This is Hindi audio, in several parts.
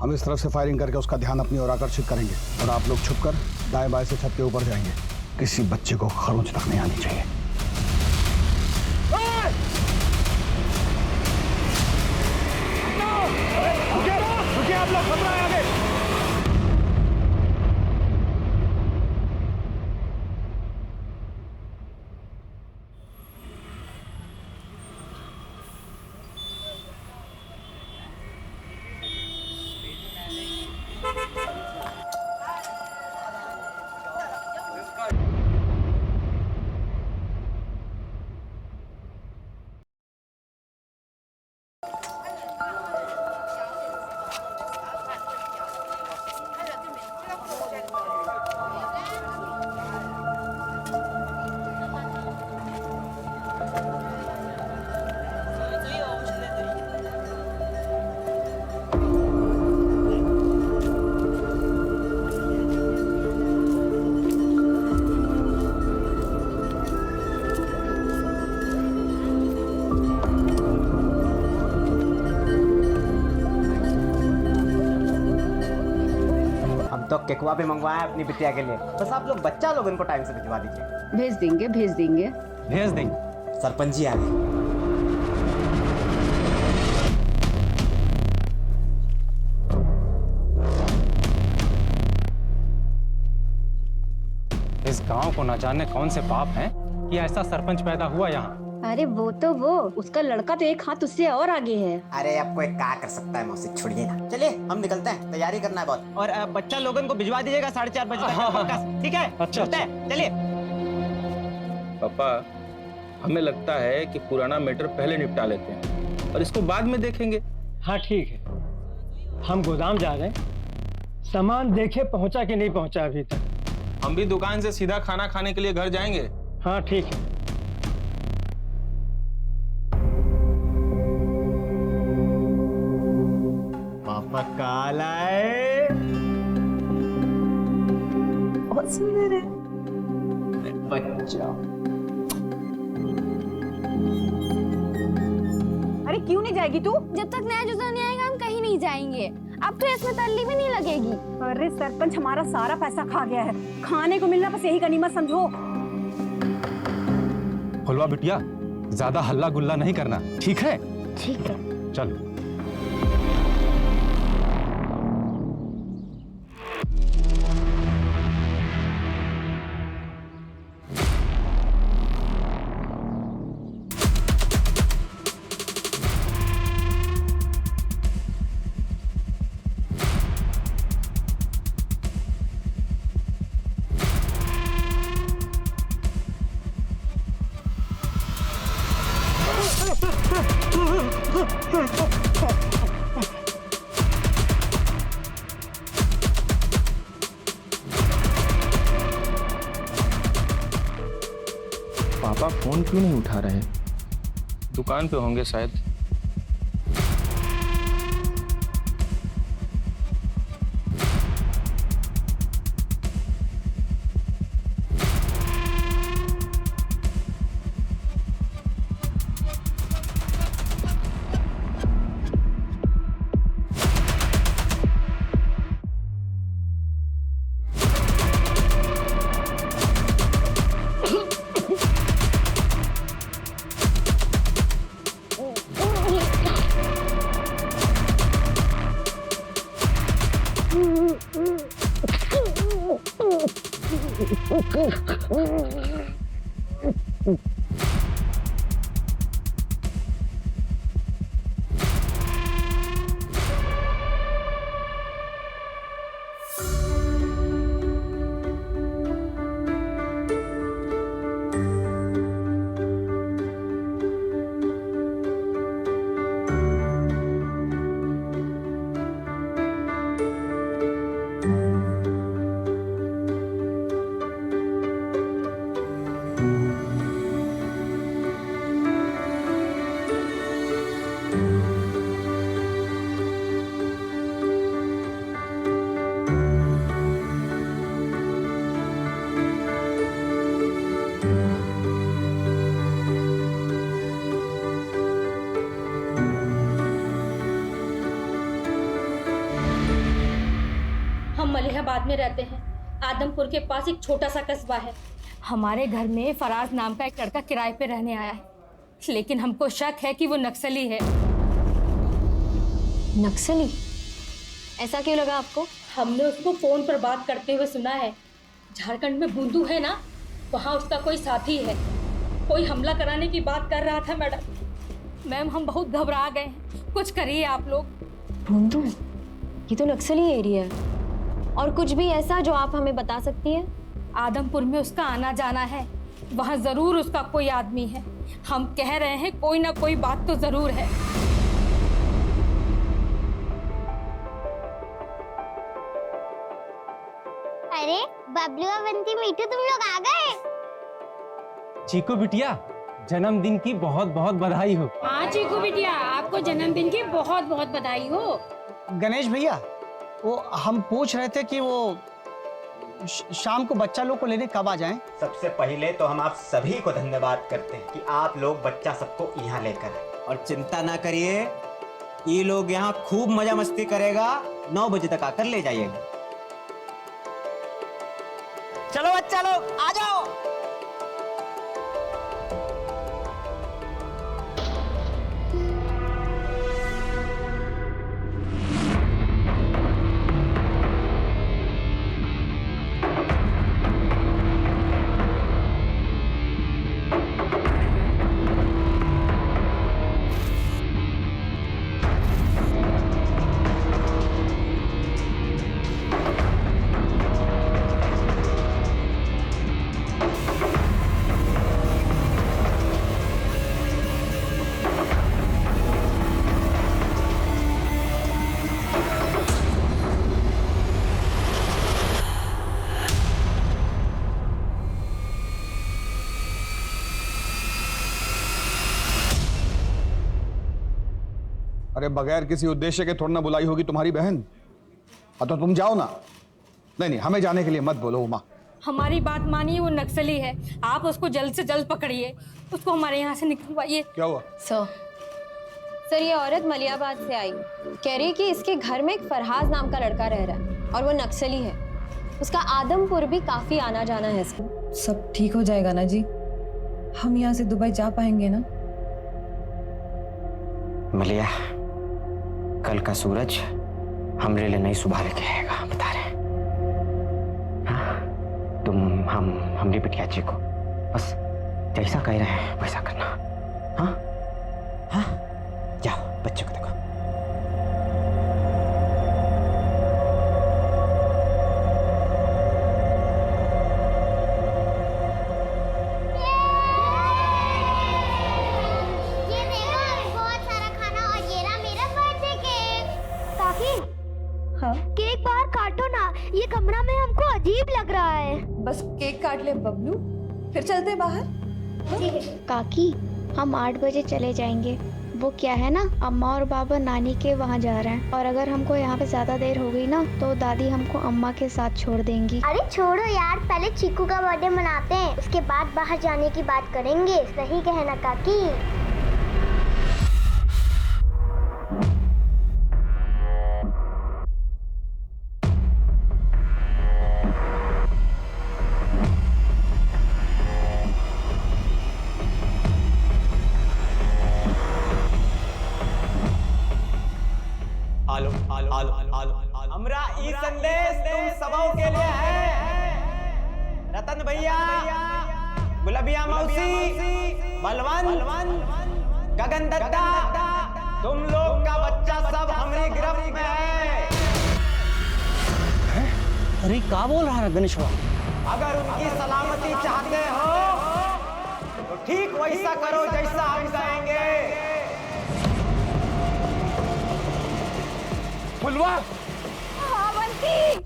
हम इस तरफ से फायरिंग करके उसका ध्यान अपनी ओर आकर्षित करेंगे और आप लोग छुपकर दाएं बाएं से छत के ऊपर जाएंगे। किसी बच्चे को खरोंच तक नहीं आनी चाहिए। रुकिए आप लोग, खतरा है आगे। तो केकुआ भी मंगवाया अपनी बिटिया के लिए, बस आप लोग बच्चा लोग इनको टाइम से भिजवा दीजिए। भेज देंगे भेज देंगे भेज देंगे। सरपंच जी आ गए। इस गांव को न जाने कौन से पाप हैं कि ऐसा सरपंच पैदा हुआ यहाँ। अरे वो उसका लड़का तो एक हाथ उससे और आगे है। अरे अब कोई क्या कर सकता है मौसी, छोड़िए ना। चलिए हम निकलते हैं, तैयारी करना है बहुत। और बच्चा लोगन को भिजवा दीजिएगा 4:30 बजे तक। ठीक है? अच्छा। चलिए। पापा, हमें लगता है कि पुराना मैटर पहले निपटा लेते हैं और इसको बाद में देखेंगे। हाँ ठीक है, हम गोदाम जा रहे हैं, सामान देखे पहुंचा कि नहीं पहुंचा अभी तक। हम भी दुकान से सीधा खाना खाने के लिए घर जाएंगे। हाँ ठीक है। पापा काल आए। बहुत सुंदर है बच्चा। अरे क्यों नहीं जाएगी तू? जब तक नया जूता नहीं आएगा हम कहीं नहीं जाएंगे। अब तो इसमें तल्ली भी नहीं लगेगी। अरे सरपंच हमारा सारा पैसा खा गया है, खाने को मिलना बस यही गनीमत समझो। फुलवा बिटिया, ज्यादा हल्ला गुल्ला नहीं करना, ठीक है? ठीक है। चलो। पापा फोन क्यों नहीं उठा रहे? दुकान पे होंगे शायद। मलिहाबाद में रहते हैं। आदमपुर के पास एक छोटा सा कस्बा है। हमारे घर में फराज नाम का एक लड़का किराए पे रहने आया है, लेकिन हमको शक है कि वो नक्सली है। नक्सली? ऐसा क्यों लगा आपको? हमने उसको फोन पर बात करते हुए सुना है। झारखंड में बुंदू है ना, वहाँ उसका कोई साथी है। कोई हमला कराने की बात कर रहा था मैडम। मैम हम बहुत घबरा गए हैं, कुछ करिए आप लोग। बुंदू? ये तो नक्सली एरिया है। और कुछ भी ऐसा जो आप हमें बता सकती हैं? आदमपुर में उसका आना जाना है, वहाँ जरूर उसका कोई आदमी है। हम कह रहे हैं कोई ना कोई बात तो जरूर है। अरे बबलू और बंटी मीठू, तुम लोग आ गए। चीकू बिटिया, जन्मदिन की बहुत बहुत बधाई हो। हाँ चीकू बिटिया, आपको जन्मदिन की बहुत बहुत बधाई हो। गणेश भैया, वो हम पूछ रहे थे कि वो शाम को बच्चा लोग को लेने कब आ जाएं? सबसे पहले तो हम आप सभी को धन्यवाद करते हैं कि आप लोग बच्चा सबको यहाँ लेकर आए। और चिंता ना करिए, ये लोग यहाँ खूब मजा मस्ती करेगा। 9 बजे तक आकर ले जाइएगा। चलो बच्चा लोग आ जाओ। अरे बगैर किसी उद्देश्य के थोड़ा ना बुलाई होगी तुम्हारी बहन। तो तुम जाओ ना। नहीं, हमें जाने के लिए मत बोलो उमा। हमारी बात मानिए, वो नक्सली है। आप उसको जल्द से जल्द पकड़िए, उसको हमारे यहाँ से निकलवाइए। क्या हुआ? सर ये औरत मलिहाबाद से आई, कह रही है कि इसके घर में एक फरहाज नाम का लड़का रह रहा है और वो नक्सली है। उसका आदमपुर भी काफी आना जाना है इसको। सब ठीक हो जाएगा ना जी? हम यहाँ से दुबई जा पाएंगे ना? मलिया, कल का सूरज हमरे लिए नहीं सुबह लेके आएगा, बता रहे। हाँ? तुम हमरी बिटिया जी को बस जैसा कह रहे हैं वैसा करना। हाँ हाँ, जाओ बच्चों को देखो। केक बाहर काटो ना, ये कमरा में हमको अजीब लग रहा है। बस केक काट ले बबलू, फिर चलते बाहर। काकी, हम 8 बजे चले जाएंगे। वो क्या है ना, अम्मा और बाबा नानी के वहाँ जा रहे हैं, और अगर हमको यहाँ पे ज्यादा देर हो गई ना तो दादी हमको अम्मा के साथ छोड़ देंगी। अरे छोड़ो यार, पहले चीकू का बर्थडे मनाते हैं, उसके बाद बाहर जाने की बात करेंगे। सही कहना काकी। हमरा ई संदेश तुम सबों के लिए है। रतन भैया, गुलाबिया मौसी, बलवन, गगन दत्ता, तुम लोग का बच्चा सब हमारी गिरफ्त में है। अरे क्या बोल रहा है गणेश बाबा? अगर उनकी सलामती चाहते हो तो ठीक वैसा करो जैसा हम कहेंगे। फुलवा, हाँ बंटी।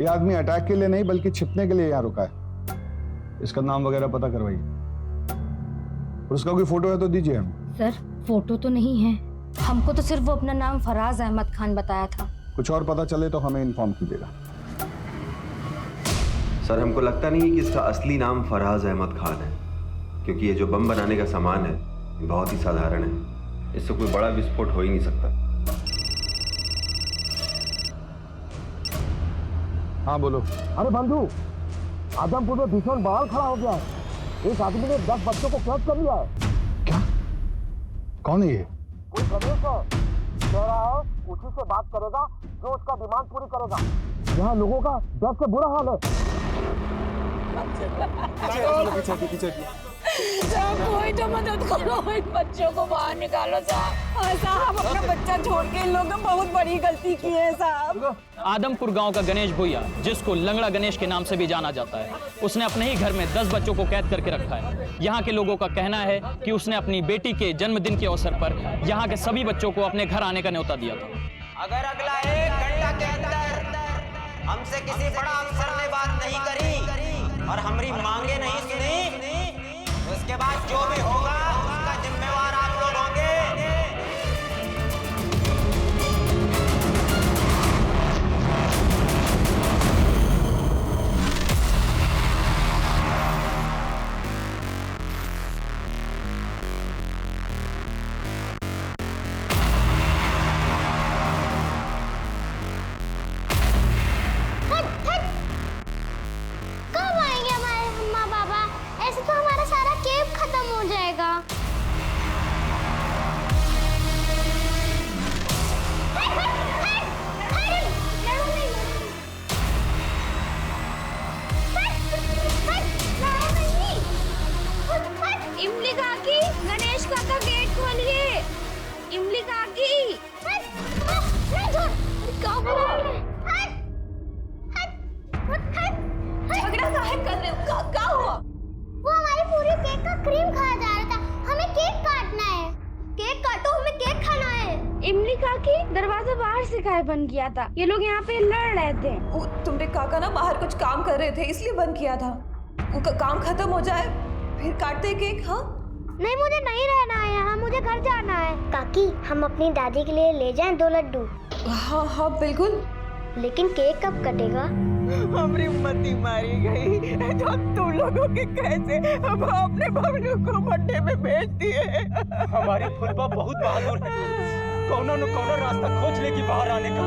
ये आदमी अटैक के लिए नहीं बल्कि छिपने के लिए यहाँ रुका है। इसका नाम वगैरह पता करवाइए और उसका कोई फोटो है तो दीजिए हमें। सर फोटो तो नहीं है, हमको तो सिर्फ वो अपना नाम फराज अहमद खान बताया था। कुछ और पता चले तो हमें इन्फॉर्म कीजिएगा। सर हमको लगता नहीं है कि इसका असली नाम फराज अहमद खान है, क्योंकि ये जो बम बनाने का सामान है ये बहुत ही साधारण है। इससे कोई बड़ा विस्फोट हो ही नहीं सकता। हाँ बोलो। अरे बंधु, आदमपुर में भीषण बवाल खड़ा हो गया है। एक आदमी ने 10 बच्चों को कैद कर लिया है। क्या? कौन है ये? कोई गणेश है, कह रहा है उसी से बात करेगा जो उसका डिमांड पूरी करेगा। यहाँ लोगों का डर से बुरा हाल है। कोई तो मदद करो, इन बच्चों को बाहर निकालो साहब। साहब अपना बच्चा छोड़ के इन लोगों ने बहुत बड़ी गलती की है साहब। आदमपुर गांव का गणेश भुइया, जिसको लंगड़ा गणेश के नाम से भी जाना जाता है, उसने अपने ही घर में 10 बच्चों को कैद करके रखा है। यहाँ के लोगों का कहना है कि उसने अपनी बेटी के जन्मदिन के अवसर पर यहाँ के सभी बच्चों को अपने घर आने का न्योता दिया था। अगर अगला 1 घंटा के अंदर हमसे किसी बड़ा अफसर ने बात नहीं करी और हमारी मांगे नहीं सुनी, तो इसके बाद जो भी होगा उसका जिम्मेवार आप लोग होंगे। कब आएंगे हमारे अम्मा पापा? ऐसे तो हमारा सारा केक खत्म हो जाएगा। इमली काकी, गणेश काका गेट खोलिए। इमली काकी, क्या हुआ? झगड़ा काहे कर रहे हो? क्या हुआ? वो हमारी पूरी केक का क्रीम खाया जा रहा था। हमें केक काटना है। केक काटो, हमें केक खाना है। इमली काकी, दरवाजा बाहर से काहे बंद किया था? ये लोग यहाँ पे लड़ रहे थे। तुम्हारे काका ना बाहर कुछ काम कर रहे थे इसलिए बंद किया था। उनका काम खत्म हो जाए फिर काटते केक। हाँ नहीं, मुझे नहीं रहना है यहाँ, मुझे घर जाना है। काकी, हम अपनी दादी के लिए ले जाएं 2 लड्डू। हाँ हाँ बिल्कुल। लेकिन केक कब कटेगा? हमारी मती मारी गई तो तुम लोगों के कैसे हम अपने बबलू को बर्थडे में भेज दिए। हमारी फुलबा बहुत बहादुर है, कौनो न कौनो रास्ता खोज लेगी बाहर आने का।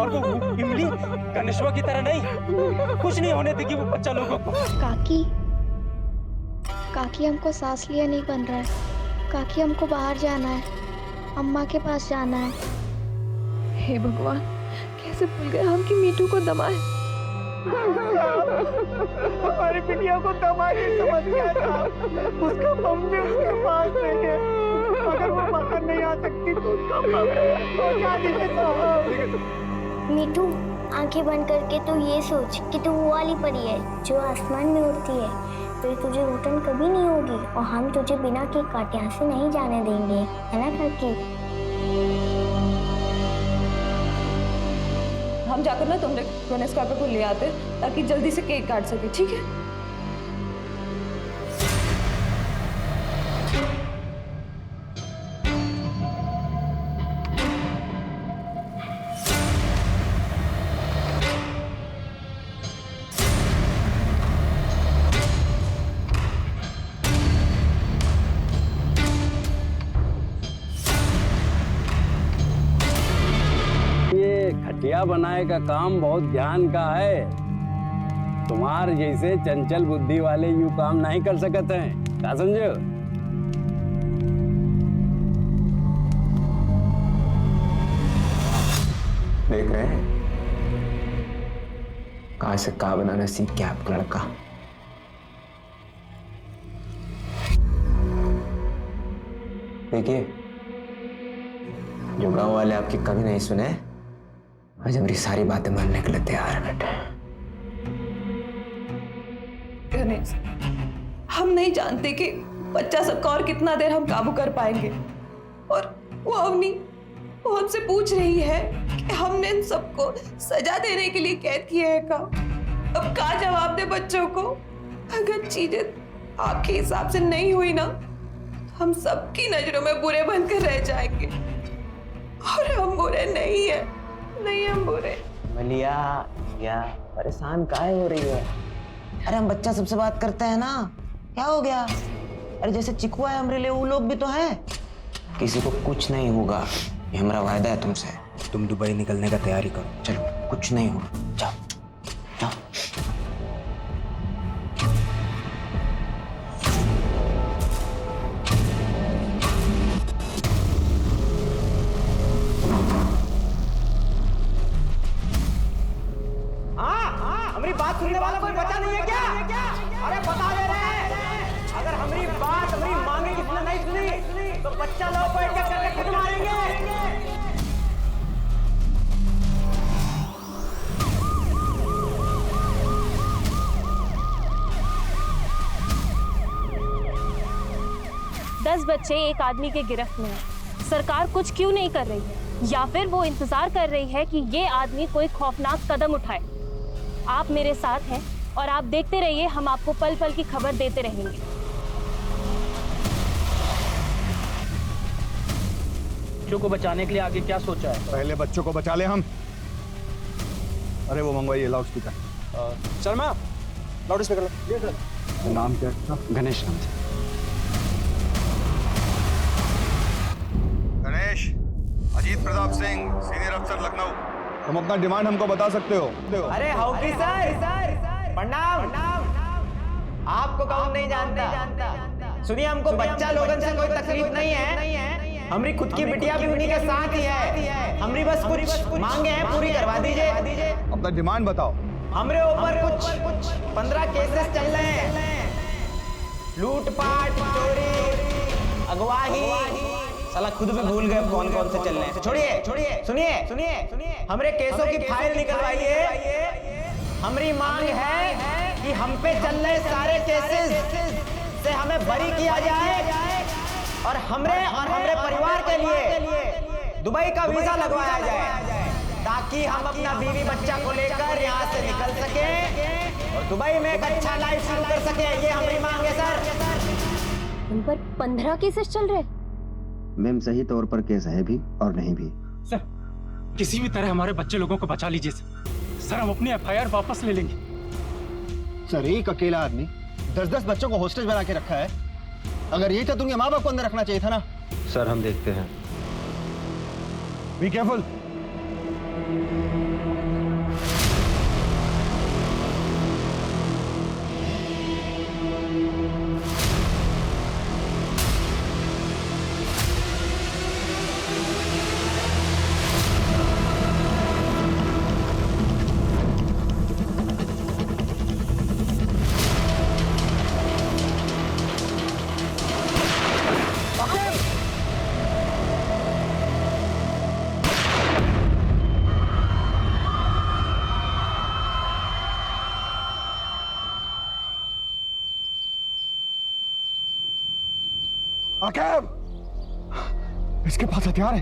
और वो इमली गणेशवा की तरह नहीं, कुछ नहीं होने देगी वो बच्चा लोगों को। काकी हमको सांस लिया नहीं बन रहा है। काकी हमको बाहर जाना है, अम्मा के पास जाना है। हे भगवान, कैसे भूल गए हम कि मीठू को दमाए। हमारी बिटिया को दमाई समझ गया था। उसका मम्मी उसके पास नहीं है। अगर वो बाहर नहीं आ सकती तो उसका मीठू, आंखें बंद करके तू ये सोच कि तू वो वाली परी है जो आसमान में उड़ती है। फिर तुझे घुटन कभी नहीं होगी और हम तुझे बिना केक काटे यहाँ से नहीं जाने देंगे, है ना काकी? हम जाकर ना तुमने गणेश काका को ले आते ताकि जल्दी से केक काट सके, ठीक है? खटिया बनाए का काम बहुत ध्यान का है। तुम्हार जैसे चंचल बुद्धि वाले यूं काम नहीं कर सकते हैं, क्या समझो? देख रहे हैं कहां से कहां बनाना सीख गया आपका लड़का। देखिए, जो गांव वाले आपकी कभी नहीं सुने, आज हमारी सारी बातें मानने के लिए तैयार है बेटे। गणेश, हम नहीं जानते कि बच्चा सबका और कितना देर हम काबू कर पाएंगे। और वो अवनी वो हमसे पूछ रही है कि हमने इन सबको सजा देने के लिए कैद किया है का। अब क्या जवाब दे बच्चों को? अगर चीजें आपके हिसाब से नहीं हुई ना, तो हम सबकी नजरों में बुरे बनकर रह जाएंगे। और हम बुरे नहीं है, नहीं हम बुरे। मलिया या परेशान काहे हो रही है? अरे हम बच्चा सबसे बात करते हैं ना, क्या हो गया? अरे जैसे चिकुआ है हमरे लिए, वो लोग भी तो हैं। किसी को कुछ नहीं होगा, ये हमारा वायदा है तुमसे। तुम दुबई निकलने का तैयारी करो। चलो, कुछ नहीं होगा, जाओ जाओ। हमारी बात सुनने वाला कोई बचा नहीं है क्या? अरे बता दे रहे हैं, अगर हमारी बात हमारी मांगे किसने नहीं सुनी तो बच्चा लोग को एक एक करके खुद मारेंगे। दस बच्चे एक आदमी के गिरफ्त में हैं। सरकार कुछ क्यों नहीं कर रही है, या फिर वो इंतजार कर रही है कि ये आदमी कोई खौफनाक कदम उठाए। आप मेरे साथ हैं और आप देखते रहिए, हम आपको पल पल की खबर देते रहेंगे। बच्चों को बचाने के लिए आगे क्या सोचा है? पहले बच्चों को बचा ले हम। अरे वो मंगवाइए loud speaker. Sharma, loud speaker. नाम क्या है? गणेश नाम से। गणेश, अजीत प्रताप सिंह, सीनियर अफसर लखनऊ। तुम अपना डिमांड हमको बता सकते हो। अरे ऑफिसर, प्रणाम। आपको कौन नहीं जानता? सुनिए, हमको बच्चा लोगन से कोई तकलीफ नहीं है। हमारी खुद की बिटिया भी उन्हीं के साथ ही है। हमारी बस कुछ मांगे हैं, पूरी करवा दीजिए। अपना डिमांड बताओ। हमरे ऊपर कुछ 15 केसेस चल रहे हैं। लूटपाट, चोरी, अगवाही। साला खुद भी भूल गए कौन कौन से चल रहे हैं। छोड़िए, सुनिए। हमरे केसों की फाइल निकलवाइए। हमारी मांग है कि हम पे चल रहे सारे केसेस से हमें बरी किया जाए और हमरे परिवार के लिए दुबई का वीजा लगवाया जाए, ताकि हम अपना बीवी बच्चा को लेकर यहाँ से निकल सके और दुबई में एक अच्छा लाइफ शुरू कर सके। ये हमारी मांग है सर। उन पर 15 केसेस चल रहे। मैम, सही तौर पर केस है भी और नहीं भी। सर, किसी भी तरह हमारे बच्चे लोगों को बचा लीजिए सर। हम अपनी FIR वापस ले लेंगे। सर, एक अकेला आदमी 10-10 बच्चों को हॉस्टेज बना के रखा है। अगर यही था तो उनके माँ बाप को अंदर रखना चाहिए था ना। सर, हम देखते हैं। Be careful. आकेब, इसके पास हथियार है।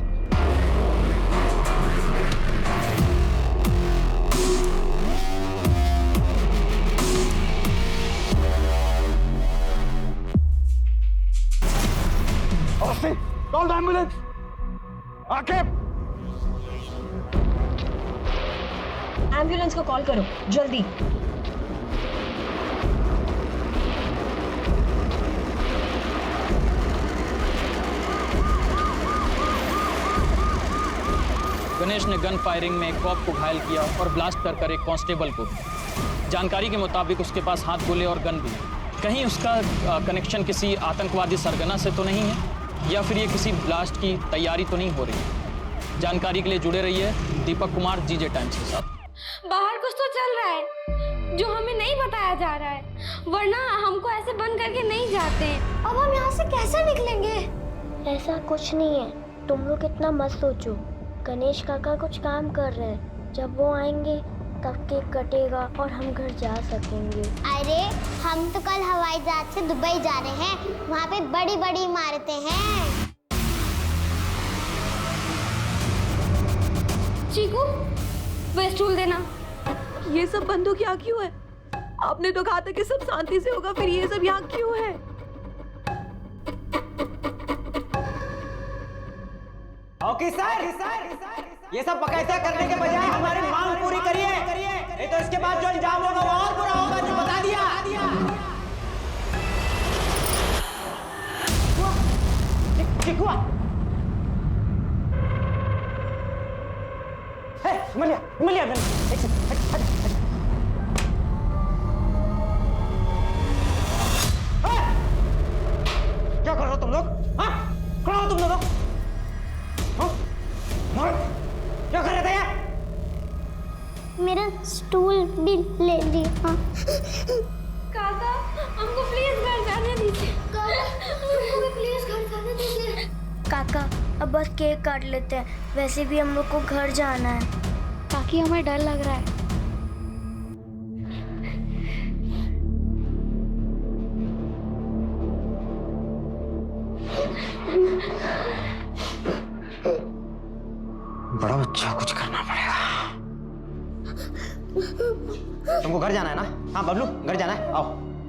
Austin, call the ambulance. Aqib, ambulance को कॉल करो जल्दी। गणेश ने गन फायरिंग में एक कॉप को घायल किया और ब्लास्ट कर एक कांस्टेबल को। जानकारी के मुताबिक उसके पास हाथ गोले और गन भी है। कहीं उसका कनेक्शन किसी आतंकवादी सरगना से तो नहीं है, या फिर ये किसी ब्लास्ट की तैयारी तो नहीं हो रही। जानकारी के लिए जुड़े रहिए दीपक कुमार, जीजे टाइम्स के साथ। बाहर कुछ तो चल रहा है जो हमें नहीं बताया जा रहा है, वरना हमको ऐसे बंद करके नहीं जाते हैं। अब हम यहाँ से कैसे निकलेंगे? ऐसा कुछ नहीं है, तुम लोग इतना मत सोचो। गणेश काका कुछ काम कर रहे हैं, जब वो आएंगे तब केक कटेगा और हम घर जा सकेंगे। अरे हम तो कल हवाई जहाज से दुबई जा रहे हैं, वहाँ पे बड़ी बड़ी इमारतें हैं। चीकू वह स्टूल देना। ये सब बंद हो क्या क्यों है? आपने तो कहा था कि सब शांति से होगा, फिर ये सब यहाँ क्यों है? ऑफिसर, ये सब बकायदा करने के बजाय हमारी मांग पूरी करिए, नहीं तो इसके बाद जो अंजाम होगा वो और बुरा होगा, जो बता दिया। चिकुआ, मिलिया, क्या कर रहे हो तुम लोग? हाँ, कौन हो तुम लोग? क्या कर रहे थे यार? मेरा स्टूल भी ले लिया। काका हमको प्लीज घर जाने दीजिए। हमको भी प्लीज घर जाने दीजिए। काका अब बस केक काट लेते हैं, वैसे भी हम लोग को घर जाना है। काकी हमें डर लग रहा है। बड़ा बच्चा, कुछ करना पड़ेगा। तुमको घर जाना है ना? हाँ बबलू, घर जाना है, आओ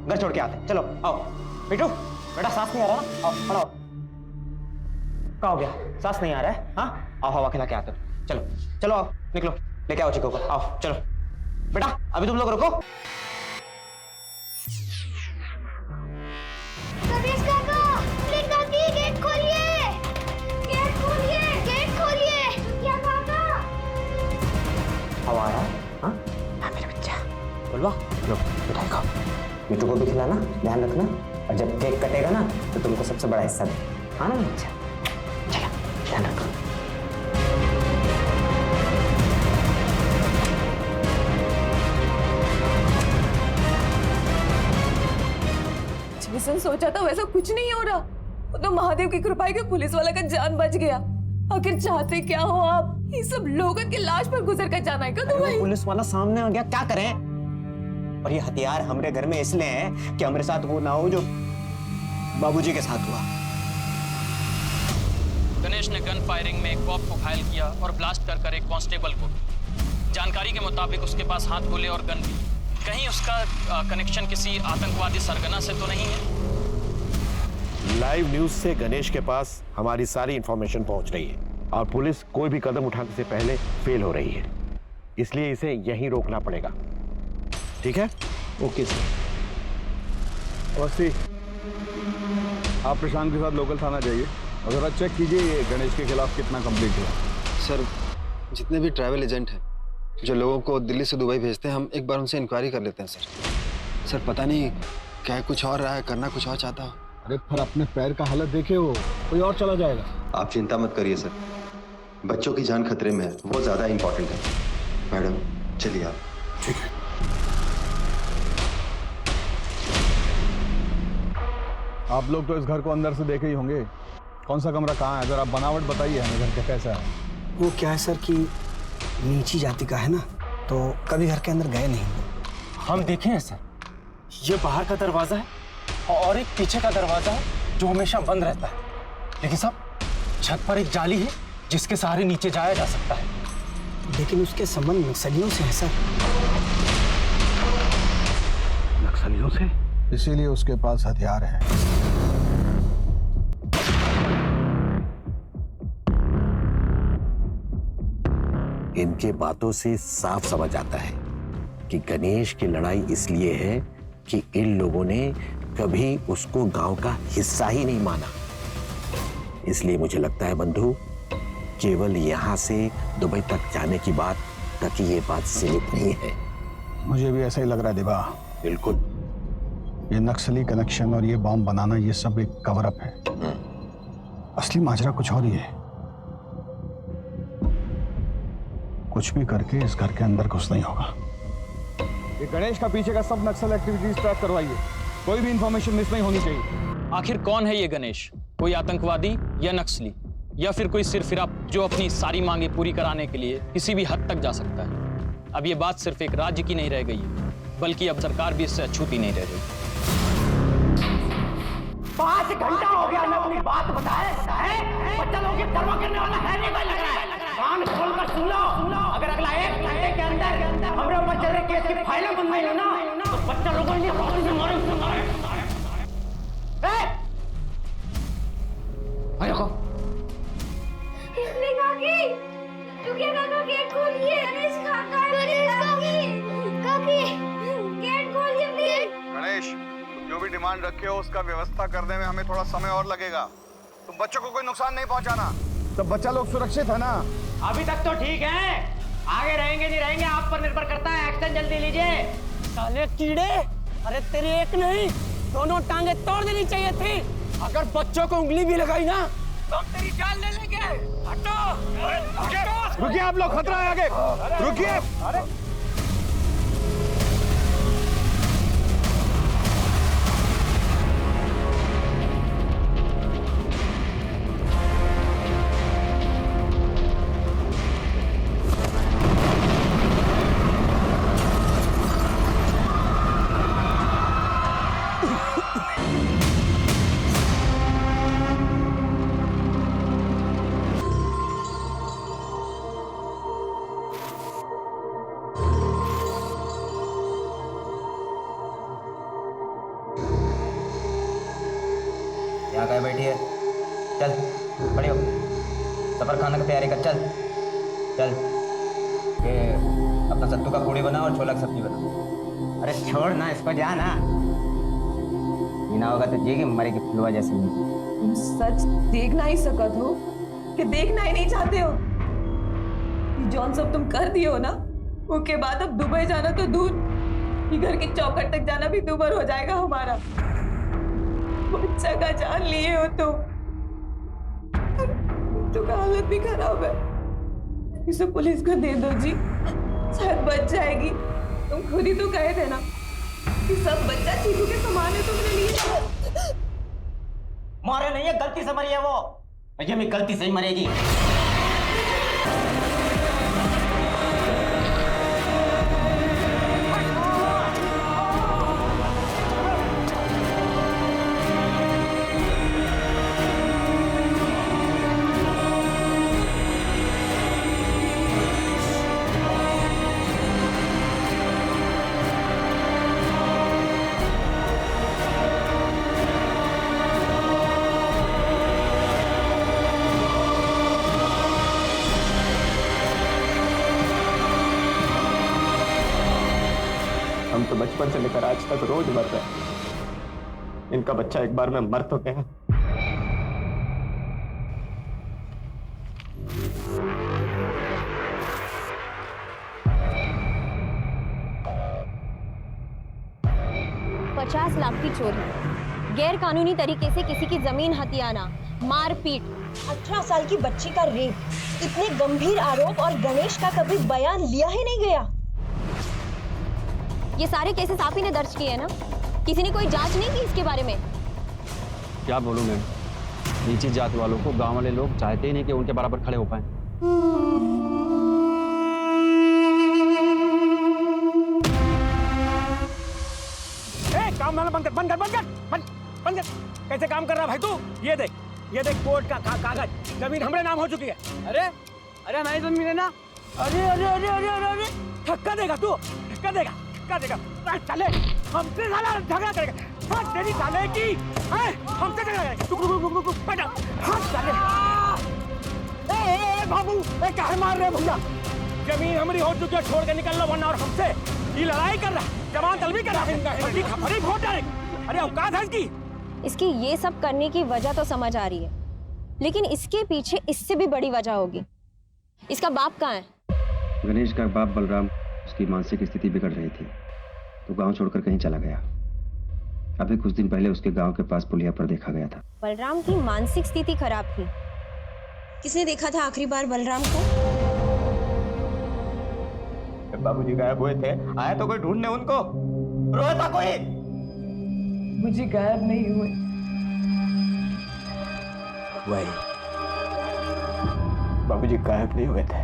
घर छोड़ के आते, चलो आओ। बेटू, बेटा सांस नहीं आ रहा ना? आओ खड़ा हो। क्या हो गया? सांस नहीं आ रहा है? हाँ आओ, हवा खिला के आते हो। चलो चलो आओ, निकलो, लेके आओ चिको को, आओ चलो। बेटा अभी तुम लोग रुको। कबीर काका, प्लीज काकी गेट खोलिए, गेट खोलिए, गेट खोलिए। क्या काका? हवा आ रहा है? हाँ हाँ मेरे बच्चा, बोलवा लो मिठाई खाओ, मिठू को भी खिलाना, ध्यान रखना, और जब केक कटेगा ना तो तुमको सबसे बड़ा हिस्सा दे, हाँ ना बच्चा? चलो ध्यान रखो। जैसा सोचा था वैसा कुछ नहीं हो रहा। वो तो महादेव की कृपा है कि पुलिस वाला का जान बच गया। आखिर चाहते क्या हो आप? ये सब लोगों की लाश पर गुजर कर जाना है क्या तुम्हें? पुलिस वाला सामने आ गया, क्या करें? और ये हथियार हमारे घर में इसलिए है कि हमारे साथ वो ना हो जो बाबूजी के साथ हुआ। गणेश ने गन फायरिंग में एक कॉप को घायल किया और ब्लास्ट कर एक कांस्टेबल को। जानकारी के मुताबिक उसके पास हाथ गोले और गन भी। कहीं उसका कनेक्शन किसी आतंकवादी सरगना से तो नहीं है? लाइव न्यूज से गणेश के पास हमारी सारी इंफॉर्मेशन पहुंच रही है और पुलिस कोई भी कदम उठाने से पहले फेल हो रही है, इसलिए इसे यहीं रोकना पड़ेगा। ठीक है? Okay sir. और आप प्रशांत के साथ लोकल थाना जाइए और जरा चेक कीजिए ये गणेश के खिलाफ कितना कंप्लीट हुआ। सर, जितने भी ट्रैवल एजेंट हैं जो लोगों को दिल्ली से दुबई भेजते हैं, हम एक बार उनसे इंक्वायरी कर लेते हैं सर। सर पता नहीं क्या कुछ और रहा है, करना कुछ और चाहता हो। अरे फिर अपने पैर का हालत देखे हो, कोई और चला जाएगा। आप चिंता मत करिए सर, बच्चों की जान खतरे में है, वो ज्यादा इंपॉर्टेंट है। मैडम चलिए आप। ठीक है। आप लोग तो इस घर को अंदर से देखे ही होंगे, कौन सा कमरा कहाँ है? अगर आप बनावट बताइए हमें घर का कैसा है। वो क्या है सर कि नीची जाति का है ना, तो कभी घर के अंदर गए नहीं। हम देखे हैं सर, ये बाहर का दरवाजा है और एक पीछे का दरवाजा है जो हमेशा बंद रहता है, लेकिन साहब छत पर एक जाली है जिसके सहारे नीचे जाया जा सकता है। लेकिन उसके संबंध नक्सलियों से है सर। नक्सलियों से? इसीलिए उसके पास हथियार है। इनके बातों से साफ समझ आता है कि गणेश की लड़ाई इसलिए है कि इन लोगों ने कभी उसको गांव का हिस्सा ही नहीं माना। इसलिए मुझे लगता है बंधु, केवल यहां से दुबई तक जाने की बात तक ये बात सीमित नहीं है। मुझे भी ऐसा ही लग रहा है दिबा। बिल्कुल। ये नक्सली कनेक्शन और ये बॉम्ब बनाना, ये सब एक कवर अप है। असली माजरा कुछ और ही है। कुछ भी करके इस घर के अंदर घुसना ही होगा। ये गणेश का पीछे का सब नक्सल एक्टिविटीज ट्रैक करवाइए, कोई भी इंफॉर्मेशन मिस नहीं होनी चाहिए। आखिर कौन है ये गणेश? कोई आतंकवादी या नक्सली, या फिर कोई सिरफिरा जो अपनी सारी मांगे पूरी कराने के लिए किसी भी हद तक जा सकता है? अब ये बात सिर्फ एक राज्य की नहीं रह गई है, बल्कि अब सरकार भी इससे अछूती नहीं रह गई। 5 घंटा हो गया, मैं अपनी बात बताए बच्चा लोग की परवाह करने वाला है नहीं, लग रहा है। कान खोलकर सुन लो, अगर अगला 1 घंटे के अंदर हमरे ऊपर चल रहे केस की फाइलें बंद नहीं हो ना, तो बच्चा लोगों ने फांसी से मारे। काकी, चुकिया काका गेट खोलिए। गणेश काका, काकी, गेट खोलिए प्लीज। गणेश, तुम जो भी डिमांड रखे हो उसका व्यवस्था करने में हमें थोड़ा समय और लगेगा। तुम बच्चों को कोई नुकसान नहीं पहुंचाना। सब बच्चा लोग सुरक्षित है ना? अभी तक तो ठीक है, आगे रहेंगे नहीं रहेंगे आप पर निर्भर करता है। एक्शन जल्दी लीजिए। साले कीड़े, अरे तेरी एक नहीं दोनों टांगे तोड़ देनी चाहिए थी। अगर बच्चों को उंगली भी लगाई ना तो तेरी जान ले लेंगे। हटो, रुकिए आप लोग, खतरा है आगे, रुकिए। अरे यहाँ कहीं बैठी है? चल खड़ी हो, सफर खाने की तैयारी कर। चल चल, ये अपना सत्तू का पूड़ी बना और छोला की सब्जी बना। अरे छोड़ ना इसको, जा ना। बिना होगा तो जिएगी, मरेगी फुलवा जैसे। तुम सच देख ना ही सकत हो कि देखना ही नहीं चाहते हो? जॉन सब तुम कर दिए हो ना, उसके बाद अब दुबई जाना तो दूर, घर के चौखट तक जाना भी दूभर हो जाएगा हमारा। बच्चा का जान लिए हो तो का हालत भी खराब है। इसे पुलिस को दे दो जी, शायद बच जाएगी। तुम खुद ही तो कहे थे ना कि सब बच्चा चीकू के समान है तुमने लिए। मारे नहीं है, गलती से मरी है वो। ये भी गलती से ही मरेगी। हम तो बचपन से लेकर आज तक रोज मर रहे हैं। इनका बच्चा एक बार में मर तो गया। $50 लाख की चोरी, गैर कानूनी तरीके से किसी की जमीन हथियाना, मारपीट, 18 साल की बच्ची का रेप, इतने गंभीर आरोप और गणेश का कभी बयान लिया ही नहीं गया। ये सारे केसेस आप ही ने दर्ज किए हैं ना? किसी ने कोई जांच नहीं की इसके बारे में? क्या बोलूं मैं, नीची जात वालों को गांव वाले लोग चाहते ही नहीं कि उनके बराबर खड़े हो पाए। काम वाला बंद कर। कैसे काम कर रहा भाई तू? ये देख कोर्ट का कागज, जमीन हमरे नाम हो चुकी है। अरे हमारी जमीन है ना। अरे धक्का देगा तू, धक्का देगा। चले हमसे साला झगड़ा करेगा। हाथ तेरी साले की हमसे झगड़ा करेगा। रुक बेटा, हाथ साले। ए बाबू, काहे मार रहे भैया? जमीन हमारी हो चुकी है, छोड़ के निकल लो वरना। और हमसे ये लड़ाई कर रहा है, जवान तलबी कर रहा है। वोट डालेंगे। अरे औकात है इसकी ये सब करने की वजह तो समझ आ रही है, लेकिन इसके पीछे इससे भी बड़ी वजह होगी। इसका बाप कहाँ है? गणेश का बाप बलराम, उसकी मानसिक स्थिति बिगड़ रही थी तो गांव छोड़कर कहीं चला गया। अभी कुछ दिन पहले उसके गांव के पास पुलिया पर देखा गया था। बलराम की मानसिक स्थिति खराब थी। किसने देखा था आखिरी बार बलराम को? बाबूजी गायब हुए थे, आया तो कोई ढूंढने उनको? रोया था कोई? मुझे गायब नहीं हुए। वही बाबूजी गायब नहीं हुए थे।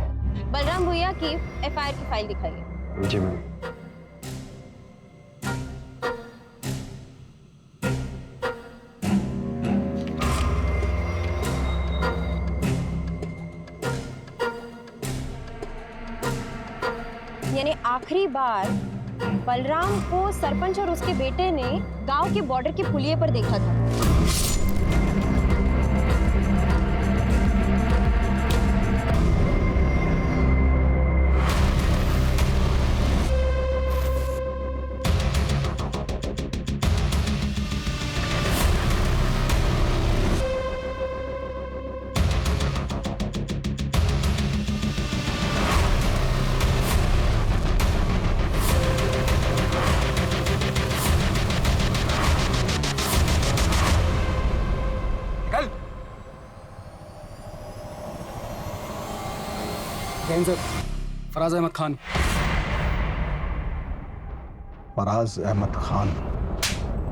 बलराम भैया की एफआईआर की फाइल दिखाइए। जी मैम। आखिरी बार बलराम को सरपंच और उसके बेटे ने गांव के बॉर्डर के पुलिये पर देखा था। सर, फराज अहमद खान। फराज अहमद खान,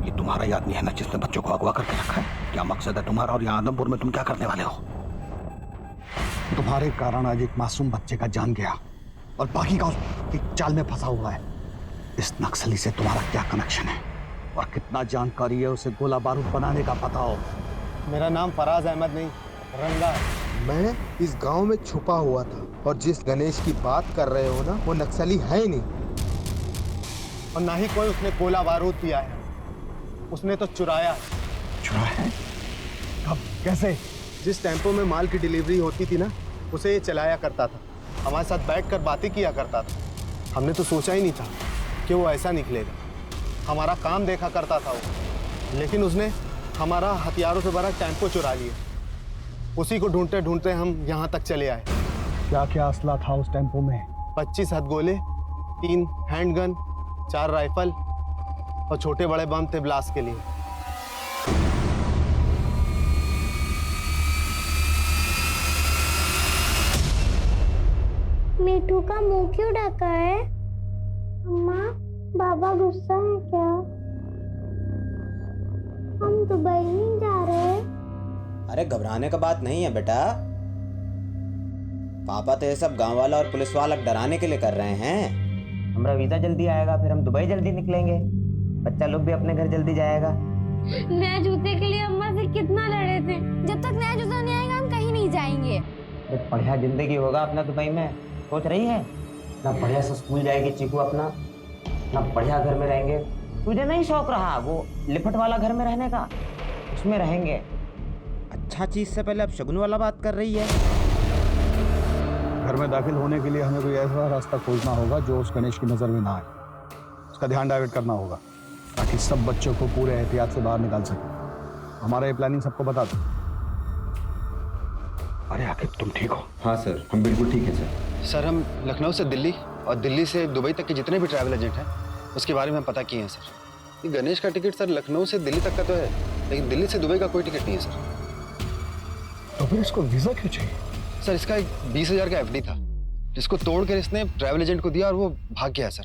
ये तुम्हारा ही आदमी है ना जिसने बच्चों को अगवा करके रखा है? क्या मकसद है तुम्हारा और यहाँ आदमपुर में तुम क्या करने वाले हो? तुम्हारे कारण आज एक मासूम बच्चे का जान गया और बाकी का उसकी चाल में फंसा हुआ है। इस नक्सली से तुम्हारा क्या कनेक्शन है और कितना जानकारी है उसे गोला बारूद बनाने का पता हो? मेरा नाम फराज अहमद नहीं, रंगा है। मैं इस गांव में छुपा हुआ था और जिस गणेश की बात कर रहे हो ना, वो नक्सली है ही नहीं, और ना ही कोई उसने गोला बारूद दिया है, उसने तो चुराया है। चुराया है? कब, कैसे? जिस टेम्पो में माल की डिलीवरी होती थी ना, उसे ये चलाया करता था, हमारे साथ बैठकर बातें किया करता था। हमने तो सोचा ही नहीं था कि वो ऐसा निकलेगा। हमारा काम देखा करता था वो, लेकिन उसने हमारा हथियारों से भरा टेम्पो चुरा लिया। उसी को ढूंढते ढूंढते हम यहाँ तक चले आए। क्या क्या असला था उस टेम्पो में? 25 हथगोले, 3 हैंडगन, 4 राइफल और छोटे बड़े बम थे ब्लास्ट के लिए। मीठू का मुंह क्यों ढका है? अम्मा, बाबा गुस्सा है क्या? हम दुबई नहीं जा रहे। अरे घबराने का बात नहीं है बेटा, पापा तो ये सब गांव वाला और पुलिस वाला डराने के लिए कर रहे हैं। हमारा वीजा जल्दी आएगा, फिर हम दुबई जल्दी निकलेंगे, बच्चा लोग भी अपने घर जल्दी जाएगा। नए जूते के लिए अम्मा से कितना लड़े थे। जब तक नया जूता नहीं आएगा हम कहीं नहीं जाएंगे। बढ़िया जिंदगी होगा अपना दुबई में, सोच रही है ना? बढ़िया से स्कूल जाएगी चीकू अपना, ना बढ़िया घर में रहेंगे। तुझे नहीं शौक रहा वो लिपट वाला घर में रहने का? उसमें रहेंगे। अच्छा चीज से पहले अब शगुन वाला बात कर रही है। घर में दाखिल होने के लिए हमें कोई ऐसा रास्ता खोजना होगा जो उस गणेश की नजर में ना आए। उसका ध्यान डाइवर्ट करना होगा ताकि सब बच्चों को पूरे एहतियात से बाहर निकाल सके। हमारा ये प्लानिंग सबको बता दो। अरे आखिर तुम ठीक हो? हाँ सर, हम बिल्कुल ठीक है सर। सर, हम लखनऊ से दिल्ली और दिल्ली से दुबई तक के जितने भी ट्रैवल एजेंट हैं उसके बारे में पता किए हैं सर। ये गणेश का टिकट सर लखनऊ से दिल्ली तक का तो है, लेकिन दिल्ली से दुबई का कोई टिकट नहीं है सर। तो फिर इसको वीजा क्यों चाहिए? सर, इसका एक 20,000 का एफडी था जिसको तोड़कर इसने ट्रैवल एजेंट को दिया और वो भाग गया सर।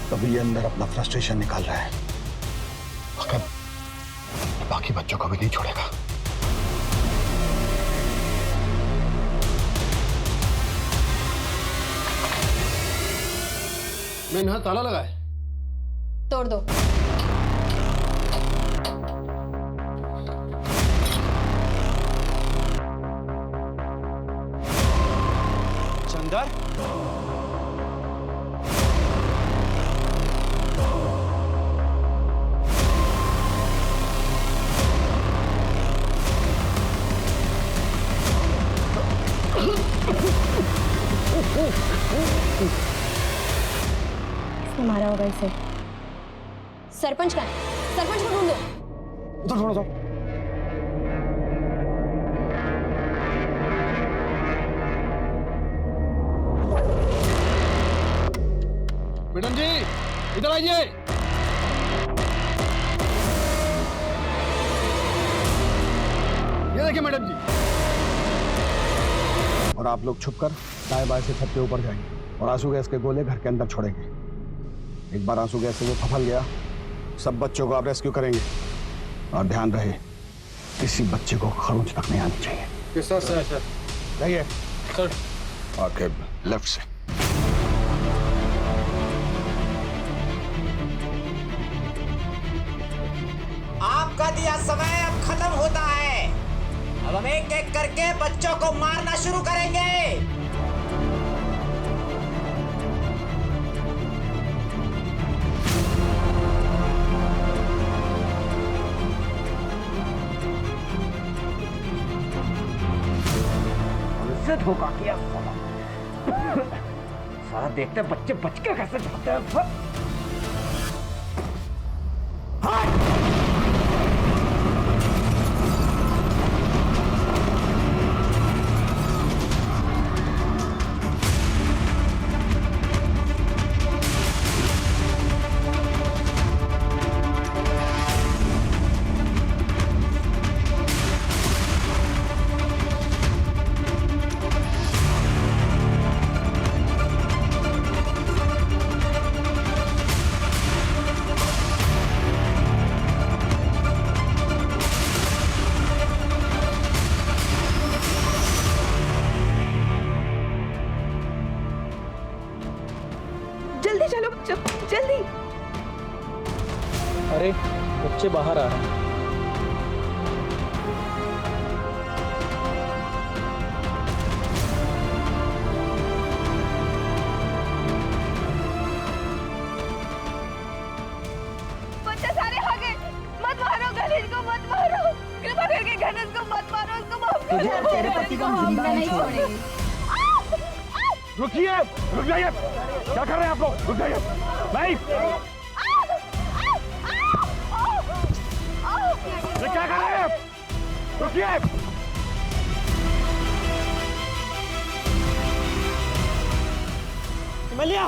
तभी ये अंदर अपना फ्रस्ट्रेशन निकाल रहा है। अगर बाकी बच्चों को भी नहीं छोड़ेगा। मैंने यहाँ ताला लगाया। तोड़ दो। चंदर, किसने मारा होगा इसे? सरपंच का? सरपंच को ढूंढो। उधर थोड़ा सा। मैडम जी, इधर आइए। ये देखिए मैडम जी। और आप लोग छुपकर दाएं बाएं से छत के ऊपर जाएंगे और आंसू गैस के गोले घर के अंदर छोड़ेंगे। एक बार आंसू गैस से वो फफल गया, सब बच्चों को आप रेस्क्यू करेंगे। और ध्यान रहे, किसी बच्चे को खरोंच तक नहीं आनी चाहिए। सर सर सर जाइए सर। आके लेफ्ट से। आपका दिया समय अब खत्म होता है। अब हम एक एक करके बच्चों को मारना शुरू करेंगे। धोखा किया सारा देखते बच्चे बच के कैसे जाते हैं। जल्दी चलो बच्चों, जल्दी। अरे बच्चे बाहर आ रहे हैं। बच्चे सारे आ गए। मत मारो गणेश को, मत मारो, कृपा करके गणेश को मत मारो, उसको माफ कर दो। तेरे पति को हम जिंदा नहीं छोड़ेंगे। रुकिए, रुक जाइए, क्या कर रहे हैं आप लोग? रुक जाइए भाई, ये क्या कर रहे हैं? रुकिए। मलिया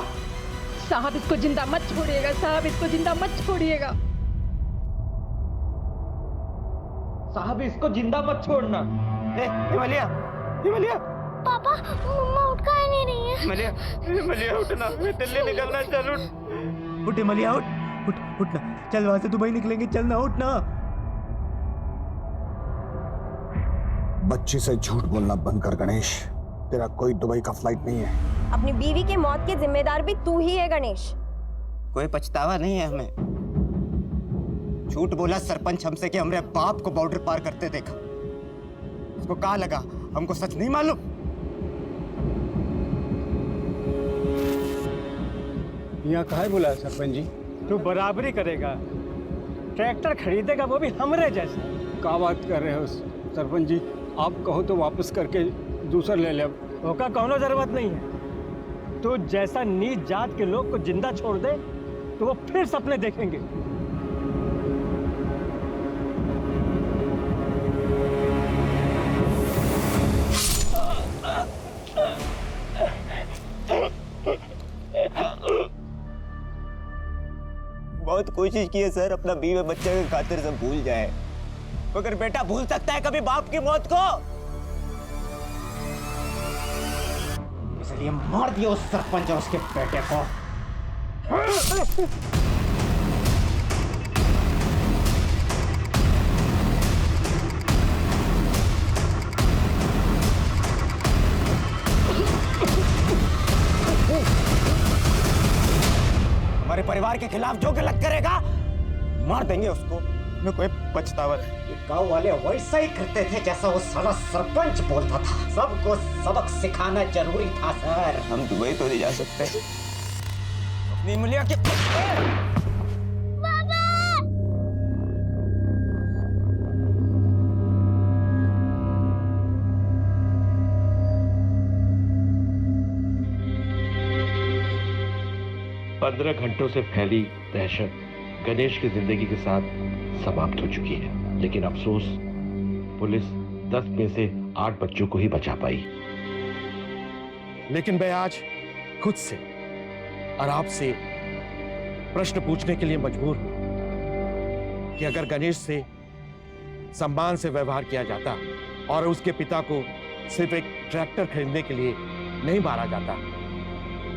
साहब, इसको जिंदा मत छोड़िएगा साहब, इसको जिंदा मत छोड़िएगा साहब, इसको जिंदा मत छोड़ना। हिमालय, हिमालय, पापा मम्मा उठ का नहीं रही है। हिमालय उठना, दिल्ली निकलना, चल उठ। उठ हिमालय, उठना, चल वहां से दुबई निकलेंगे, चलना, उठना। बच्ची से झूठ बोलना बंद कर गणेश, तेरा कोई दुबई का फ्लाइट नहीं है। अपनी बीवी के मौत के जिम्मेदार भी तू ही है गणेश। कोई पछतावा नहीं है हमें। झूठ बोला सरपंच हमसे कि हमरे बाप को बॉर्डर पार करते देखा। उसको कहा लगा हमको सच नहीं मालूम। यहाँ कहा बुलाया सरपंच जी? तू बराबरी करेगा, ट्रैक्टर खरीदेगा, वो भी हमरे जैसा। क्या बात कर रहे हो सरपंच जी? आप कहो तो वापस करके दूसरा ले ले। ओका कौनो जरूरत नहीं है। तो जैसा नीच जात के लोग को जिंदा छोड़ दे तो वो फिर सपने देखेंगे। बहुत कोशिश की है सर, अपना बीवी बच्चे के खातिर सब भूल जाए, मगर बेटा भूल सकता है कभी बाप की मौत को? इसलिए मार दिया उस सरपंच और उसके बेटे को। हमारे परिवार के खिलाफ जो गलत करेगा मार देंगे उसको। मैं कोई पछतावा नहीं। गांव वाले वैसा ही करते थे जैसा वो साला सरपंच बोलता था। सबको सबक सिखाना जरूरी था सर। हम दुबई तो नहीं जा सकते। अपनी मुलिया के पंद्रह घंटों से फैली दहशत गणेश की जिंदगी के साथ समाप्त हो चुकी है, लेकिन अफसोस पुलिस 10 में से 8 बच्चों को ही बचा पाई। लेकिन मैं आज खुद से और आपसे प्रश्न पूछने के लिए मजबूर हूं कि अगर गणेश से सम्मान से व्यवहार किया जाता और उसके पिता को सिर्फ एक ट्रैक्टर खरीदने के लिए नहीं मारा जाता